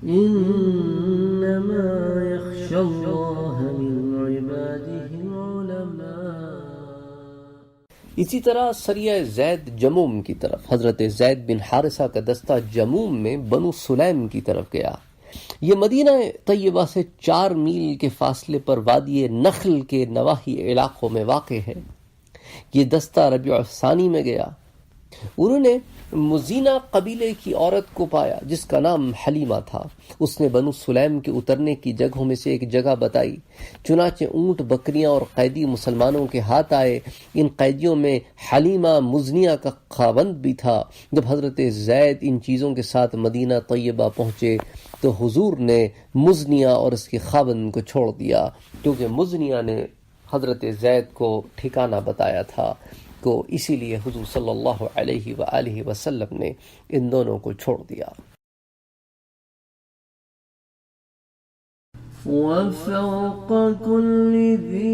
إنما يخشى الله من عباده العلماء۔ اسی طرح سریہ زید جموم کی طرف حضرت زید بن حارثہ کا دستہ جموم میں بنو سلیم کی طرف گیا۔ یہ مدینہ طیبہ سے 4 میل کے فاصلے پر وادی نخل کے نواحی علاقوں میں واقع ہے۔ یہ دستہ ربیع الثانی میں گیا۔ انہوں نے مزینہ قبیلے کی عورت کو پایا جس کا نام حلیمہ تھا۔ اس نے بنو سلیم کے اترنے کی جگہوں میں سے ایک جگہ بتائی، چنانچہ اونٹ، بکریاں اور قیدی مسلمانوں کے ہاتھ آئے۔ ان قیدیوں میں حلیمہ مزنیہ کا خاوند بھی تھا۔ جب حضرت زید ان چیزوں کے ساتھ مدینہ طیبہ پہنچے تو حضور نے مزنیہ اور اس کے خاوند کو چھوڑ دیا، کیونکہ مزنیہ نے حضرت زید کو ٹھکانہ بتایا تھا، کو اسی لیے حضور صلی اللہ علیہ وآلہ وسلم نے ان دونوں کو چھوڑ دیا۔ وفوق كل ذي